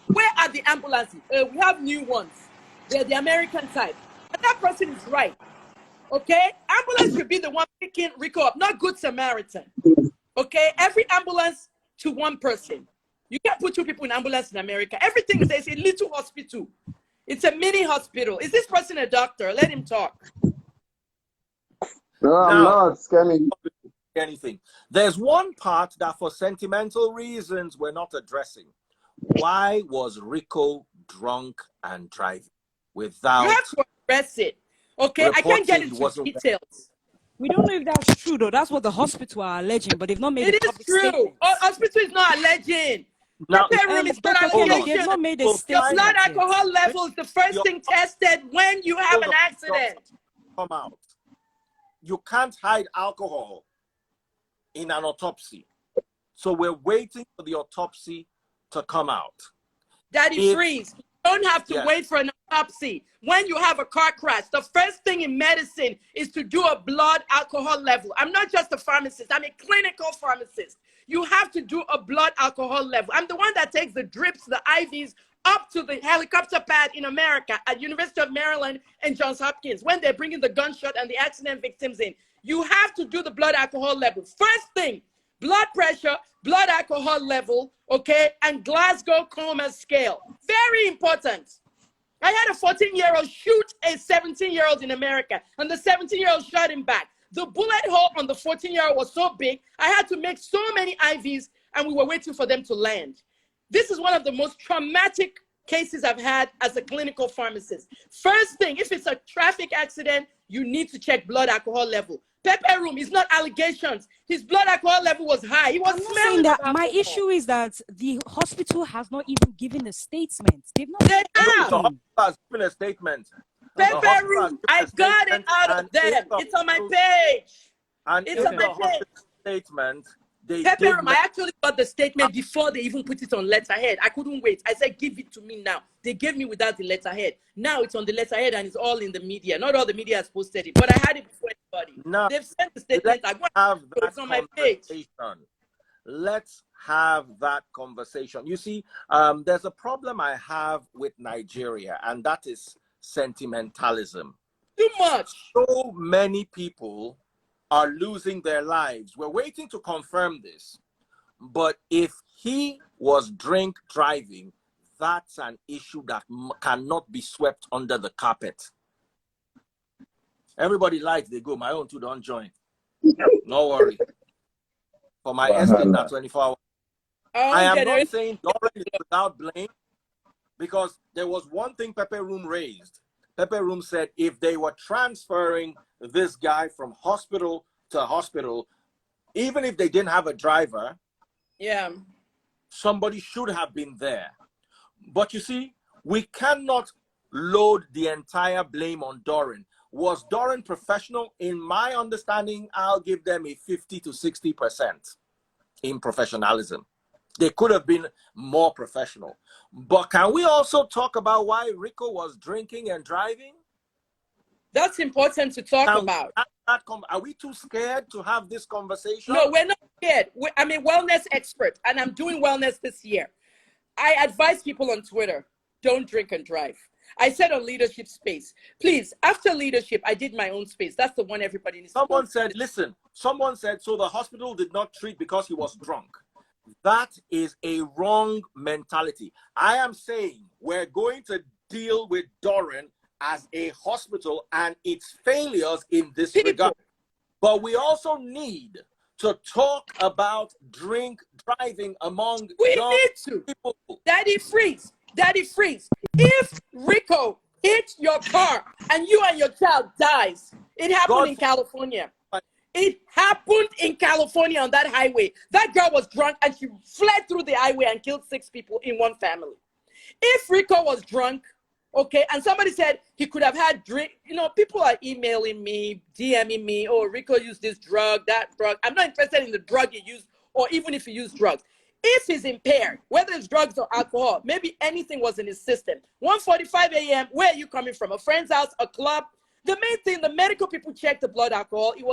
S2: Where are the ambulances? We have new ones. They're the American type. And that person is right. Okay? Ambulance should be the one picking Rico up, not Good Samaritan. Okay? Every ambulance to one person. You can't put 2 people in ambulance in America. Everything is a little hospital. It's a mini hospital. Is this person a doctor? Let him talk.
S4: No, I'm not, Kemi.
S1: Anything. There's one part that for sentimental reasons we're not addressing. Why was Rico drunk and driving without...
S2: You have to address it. Okay, I can't get into details.
S3: We don't know if that's true, though. That's what the hospital are alleging, but they've not made
S2: it a public statement. It is true. Hospital is not alleging.
S1: Now,
S2: the room is not allegation.
S3: They've not made a statement.
S2: Your blood alcohol level is the first thing tested when you have an accident.
S1: Come out. You can't hide alcohol in an autopsy. So we're waiting for the autopsy to come out.
S2: Daddy, freeze. don't have to wait for an autopsy. When you have a car crash, the first thing in medicine is to do a blood alcohol level. I'm not just a pharmacist, I'm a clinical pharmacist. You have to do a blood alcohol level. I'm the one that takes the drips, the IVs, up to the helicopter pad in America at University of Maryland and Johns Hopkins when they're bringing the gunshot and the accident victims in. You have to do the blood alcohol level. First thing, blood pressure, blood alcohol level, okay, and Glasgow Coma scale. Very important. I had a 14-year-old shoot a 17-year-old in America, and the 17-year-old shot him back. The bullet hole on the 14-year-old was so big, I had to make so many IVs, and we were waiting for them to land. This is one of the most traumatic cases I've had as a clinical pharmacist. First thing, if it's a traffic accident, you need to check blood alcohol level. Pepe Room is not allegations. His blood alcohol level was high. He was smelling
S3: that. My issue is that the hospital has not even given a statement. They've not.
S2: They
S1: The
S2: have.
S1: hospital has given a statement.
S2: Pepe Room, I got it out of them. It's on my page.
S1: And
S2: It's on my page.
S1: Statement, they
S2: Pepe
S1: did
S2: Room, I actually got the statement before they even put it on letterhead. I couldn't wait. I said, give it to me now. They gave me without the letterhead. Now it's on the letterhead and it's all in the media. Not all the media has posted it, but I had it before anybody.
S1: Now,
S2: they've sent the statement. It's on my page.
S1: Let's have that conversation. You see, there's a problem I have with Nigeria, and that is sentimentalism.
S2: Too much.
S1: So many people are losing their lives. We're waiting to confirm this. But if he was drink driving, that's an issue that cannot be swept under the carpet. Everybody likes, they go. My own too, don't join. No worry. For my estate, that's 24 hours. I am not saying Doran is without blame, because there was one thing Pepe Room raised. Pepe Room said if they were transferring this guy from hospital to hospital, even if they didn't have a driver, somebody should have been there. But you see, we cannot load the entire blame on Doran. Was Doran professional? In my understanding, I'll give them a 50 to 60% in professionalism. They could have been more professional. But can we also talk about why Rico was drinking and driving?
S2: That's important to talk about.
S1: Are we too scared to have this conversation?
S2: No, we're not scared. I'm a wellness expert, and I'm doing wellness this year. I advise people on Twitter, don't drink and drive. I said on leadership space, please, after leadership, I did my own space. That's the one everybody needs to know.
S1: Someone said, listen, someone said, so the hospital did not treat because he was drunk. That is a wrong mentality. I am saying we're going to deal with Doran as a hospital and its failures in this regard. But we also need to talk about drink driving among young people.
S2: Daddy Freeze. If Rico hits your car and you and your child dies, it happened in California. It happened in California on that highway. That girl was drunk and she fled through the highway and killed 6 people in one family. If Rico was drunk, okay, and somebody said he could have had drink, people are emailing me, DMing me, oh, Rico used this drug, that drug. I'm not interested in the drug he used or even if he used drugs. If he's impaired, whether it's drugs or alcohol, maybe anything was in his system. 1:45 a.m., where are you coming from? A friend's house, a club? The main thing, the medical people checked the blood alcohol. It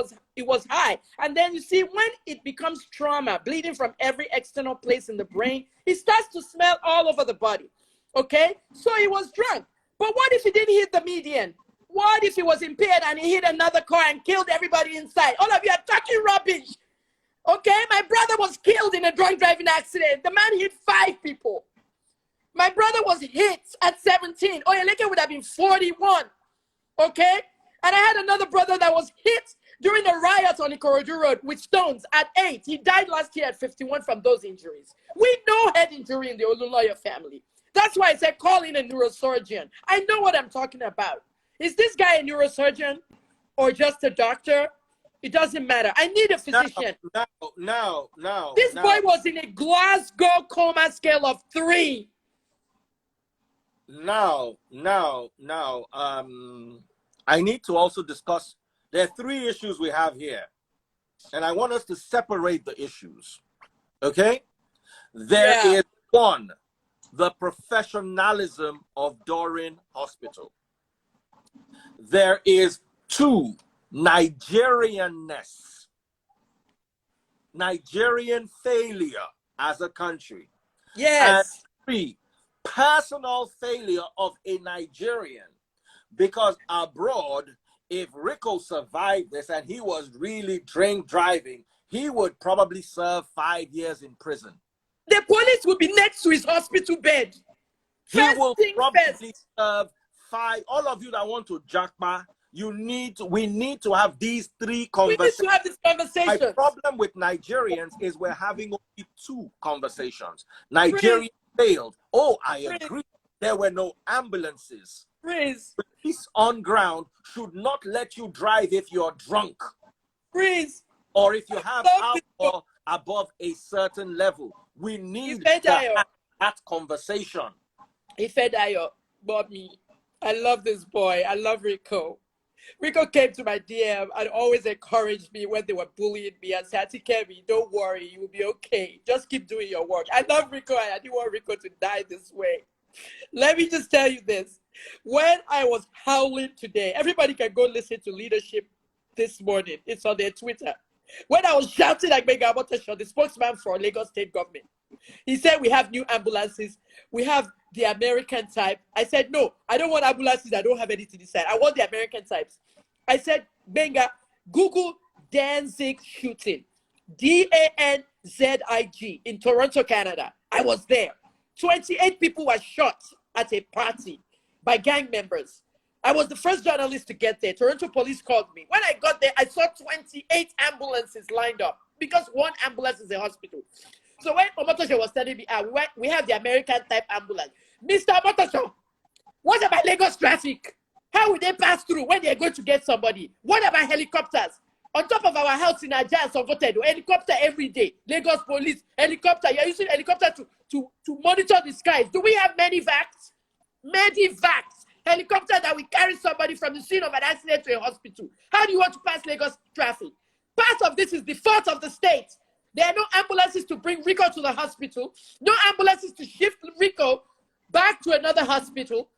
S2: was high. And then you see, when it becomes trauma, bleeding from every external place in the brain, it starts to smell all over the body. Okay? So he was drunk. But what if he didn't hit the median? What if he was impaired and he hit another car and killed everybody inside? All of you are talking rubbish. Okay? My brother was killed in a drunk driving accident. The man hit 5 people. My brother was hit at 17. Oyeleke would have been 41. Okay? And I had another brother that was hit during a riot on Ikorodu Road with stones at 8. He died last year at 51 from those injuries. We know head injury in the Olunloyo family. That's why I said call in a neurosurgeon. I know what I'm talking about. Is this guy a neurosurgeon or just a doctor? It doesn't matter. I need a physician.
S1: No.
S2: This boy was in a Glasgow coma scale of 3.
S1: Now, I need to also discuss, there are 3 issues we have here, and I want us to separate the issues, okay? There is 1, the professionalism of Doran Hospital. There is 2, Nigerianness, Nigerian failure as a country.
S2: Yes.
S1: And 3, personal failure of a Nigerian. Because abroad, if Rico survived this and he was really drink driving, he would probably serve 5 years in prison.
S2: The police will be next to his hospital bed.
S1: He will probably serve 5. All of you that want to jackpot, we need to have these 3 conversations.
S2: We need to have this conversation.
S1: My problem with Nigerians is we're having only 2 conversations. Nigeria failed. Oh, I agree. There were no ambulances. Police on ground should not let you drive if you're drunk. Or if you have alcohol above a certain level. We need to have that conversation.
S2: Ifedayo, Bobby, I love this boy. I love Rico. Rico came to my DM and always encouraged me when they were bullying me and said, Kemi, don't worry, you will be okay. Just keep doing your work. I love Rico and I didn't want Rico to die this way. Let me just tell you this. When I was howling today, everybody can go listen to Leadership this morning. It's on their Twitter. When I was shouting like Mega Motosho, the spokesman for Lagos State government, he said we have new ambulances. We have the American type. I said, no, I don't want ambulances. I don't have anything inside. I want the American types. I said, Benga, Google Danzig shooting. Danzig in Toronto, Canada. I was there. 28 people were shot at a party by gang members. I was the first journalist to get there. Toronto police called me. When I got there, I saw 28 ambulances lined up because one ambulance is a hospital. So when Omotosho was telling me, we have the American type ambulance. Mr. Omotosho, what about Lagos traffic? How will they pass through when they're going to get somebody? What about helicopters? On top of our house in Aja and Sokotedo, helicopter every day. Lagos police, helicopter. You're using helicopter to monitor the skies. Do we have medivacs? Medivacs. Helicopter that will carry somebody from the scene of an accident to a hospital. How do you want to pass Lagos traffic? Part of this is the fault of the state. There are no ambulances to bring Rico to the hospital. No ambulances to shift Rico back to another hospital.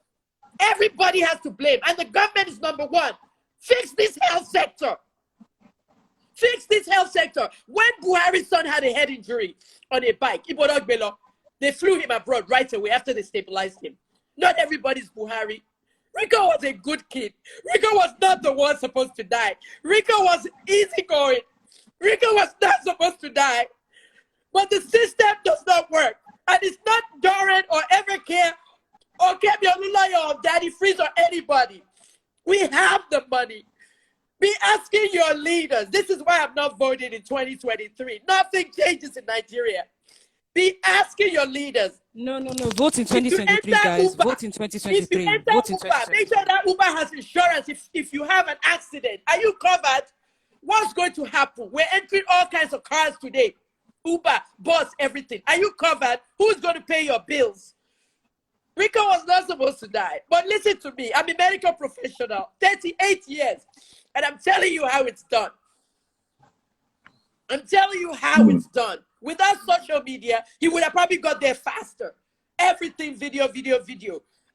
S2: Everybody has to blame. And the government is number 1. Fix this health sector. Fix this health sector. When Buhari's son had a head injury on a bike, they flew him abroad right away after they stabilized him. Not everybody's Buhari. Rico was a good kid. Rico was not the one supposed to die. Rico was easygoing. Rico was not supposed to die. But the system does not work. And it's not Doran or Evercare or Kemi Olunloyo or Daddy Freeze or anybody. We have the money. Be asking your leaders. This is why I'm not voting in 2023. Nothing changes in Nigeria. Be asking your leaders.
S3: No. Vote in 2023, guys.
S2: Uber,
S3: vote in 2023.
S2: If you enter
S3: Vote in
S2: Uber,
S3: 2023.
S2: make sure that Uber has insurance if you have an accident. Are you covered? What's going to happen? We're entering all kinds of cars today. Uber, bus, everything. Are you covered? Who's going to pay your bills? Rico was not supposed to die. But listen to me. I'm a medical professional, 38 years. And I'm telling you how it's done. I'm telling you how it's done. Without social media, he would have probably got there faster. Everything video.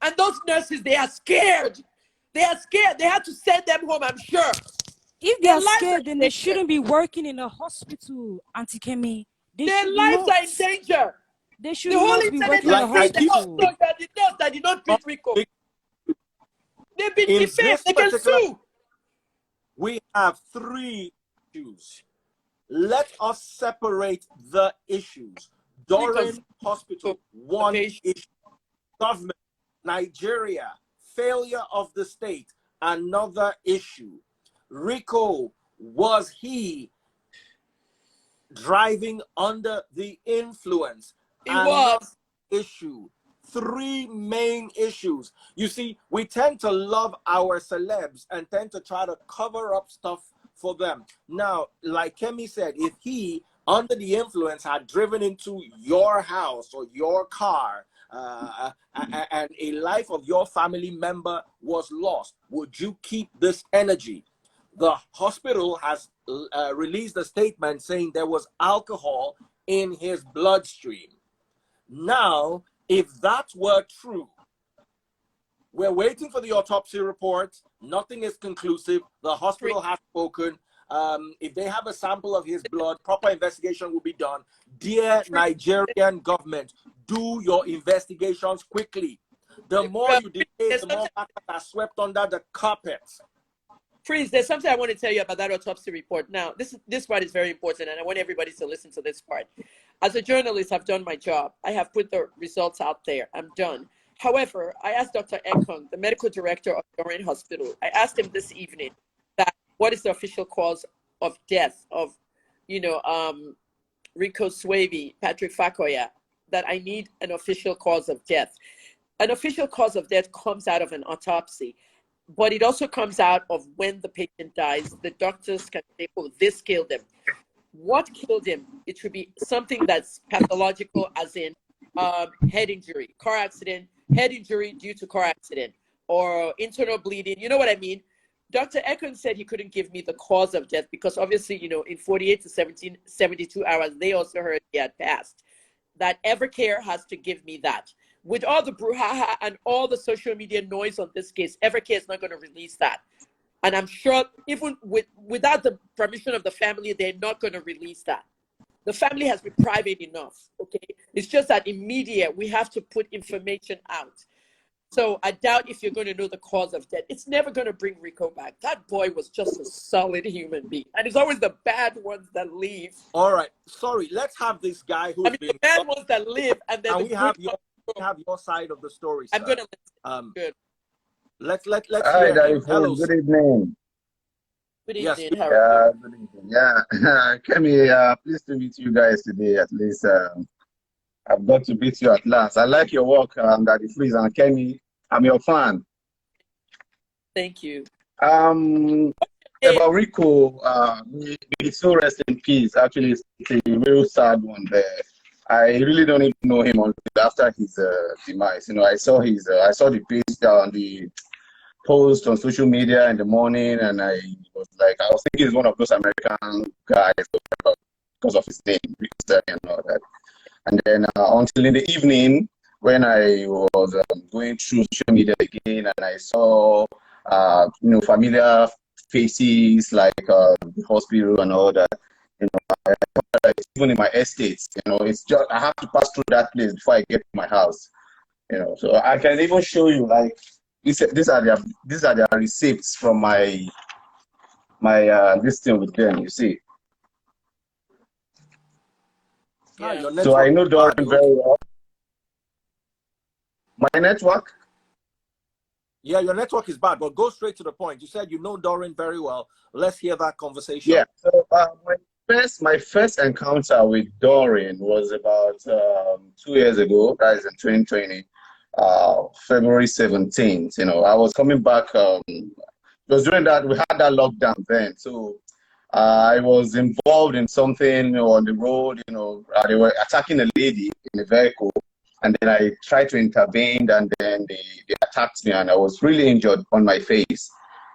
S2: And those nurses, they are scared. They are scared. They had to send them home, I'm sure.
S3: If they are scared, then they shouldn't be working in a hospital, Auntie Kemi.
S2: Their lives are in danger.
S3: They should not be working in a hospital.
S2: That did not treat Rico. They've been defamed. They can sue.
S1: We have 3 issues. Let us separate the issues. Doran Hospital, 1 issue. Government, Nigeria, failure of the state, another issue. Rico, was he driving under the influence?
S2: He was.
S1: Issue. 3 main issues. You see, we tend to love our celebs and tend to try to cover up stuff for them. Now, like Kemi said, if he, under the influence, had driven into your house or your car and a life of your family member was lost, would you keep this energy? The hospital has released a statement saying there was alcohol in his bloodstream. Now, If that were true, we're waiting for the autopsy report. Nothing is conclusive. The hospital has spoken. If they have a sample of his blood, proper investigation will be done. Dear Nigerian government, do your investigations quickly. The more you delay, the more matters are swept under the carpet.
S2: Freeze, there's something I want to tell you about that autopsy report. Now, this part is very important, and I want everybody to listen to this part. As a journalist, I've done my job. I have put the results out there. I'm done. However, I asked Dr. Ekong, the medical director of Doran Hospital, I asked him this evening that what is the official cause of death of, Rico, Swavey, Patrick Fakoya, that I need an official cause of death. An official cause of death comes out of an autopsy, but it also comes out of when the patient dies. The doctors can say, oh, this killed him. What killed him? It should be something that's pathological, as in head injury, car accident, head injury due to car accident, or internal bleeding. You know what I mean? Dr. Ekon said he couldn't give me the cause of death because obviously, in 48 to 72 hours, they also heard he had passed. That Evercare has to give me that. With all the brouhaha and all the social media noise on this case, Evercare is not going to release that. And I'm sure even without the permission of the family, they're not going to release that. The family has been private enough, okay? It's just that in media, we have to put information out. So I doubt if you're going to know the cause of death. It's never going to bring Rico back. That boy was just a solid human being. And it's always the bad ones that leave.
S1: All right. Sorry, let's have this guy who's
S2: the bad ones that live, and then
S1: we have your side of the story, sir.
S2: I'm going to good.
S1: Let's
S4: Hi,
S1: hear him. Hello,
S4: good evening.
S2: Good evening.
S1: Yes.
S4: Good evening. Yeah. Kemi, pleased to meet you guys today. At least I've got to meet you at last. I like your work, Daddy Freeze and Kemi. I'm your fan.
S2: Thank you.
S4: About Rico, may so rest in peace. Actually, it's a real sad one there. I really don't even know him until after his demise. I saw the page on the post on social media in the morning, and I was thinking he's one of those American guys because of his name, and all that. And then until in the evening, when I was going through social media again, and I saw familiar faces like the hospital and all that. Even in my estates, it's just I have to pass through that place before I get to my house. So I can even show you these are their receipts from my this thing with them. You see.
S2: Yeah.
S4: So I know Doran very well. My network?
S1: Yeah, your network is bad, but go straight to the point. You said you know Doran very well. Let's hear that conversation.
S4: Yeah. So my first encounter with Doran was about 2 years ago. That is in 2020, February 17th. I was coming back. It was during that we had that lockdown then. So I was involved in something on the road. They were attacking a lady in a vehicle. And then I tried to intervene, and then they attacked me, and I was really injured on my face.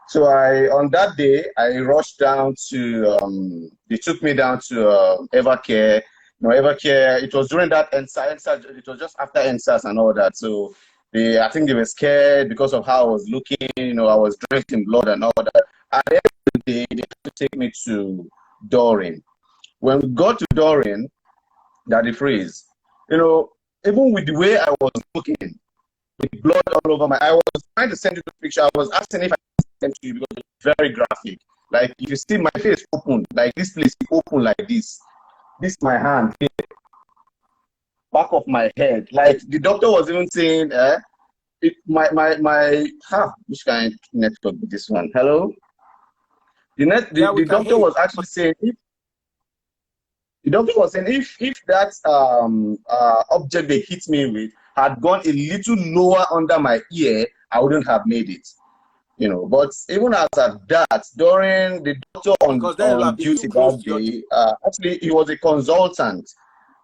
S4: So on that day, I rushed down to, they took me down to Evercare. Evercare, it was during that NSAS, it was just after NSAS and all that. So I think they were scared because of how I was looking, I was drenched in blood and all that. At the end of the day, they had to take me to Doran. When we got to Doran, Daddy Freeze, even with the way I was looking, with blood all over I was trying to send you the picture. I was asking if I could send to you because it's very graphic. Like, if you see my face open, like this place is open like this. This is my hand here, back of my head. Like, the doctor was even saying, which kind of network with this one? Hello? The doctor was actually saying, the doctor was saying if that object they hit me with had gone a little lower under my ear, I wouldn't have made it. But even as at that, during the doctor on duty that day, actually he was a consultant.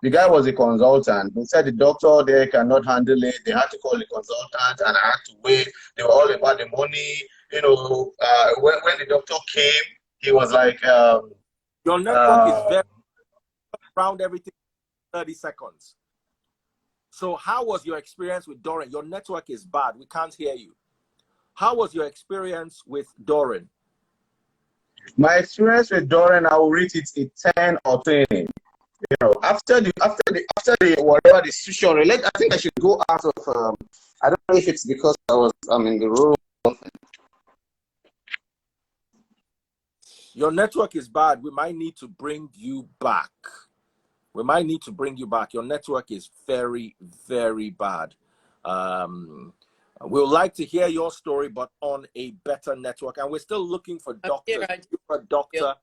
S4: The guy was a consultant. They said the doctor there cannot handle it. They had to call the consultant, and I had to wait. They were all about the money. When the doctor came, he was like,
S1: your network is very around everything 30 seconds. So how was your experience with Doran? Your network is bad. We can't hear you. How was your experience with Doran?
S4: My experience with Doran, I will rate it a 10 or 20. You know, after the whatever the situation relate, I think I should go out of. I don't know if it's because I'm in the room.
S1: Your network is bad. We might need to bring you back. We might need to bring you back. Your network is very, very bad. We would like to hear your story, but on a better network. And we're still looking for doctors.
S2: Here,
S1: A doctor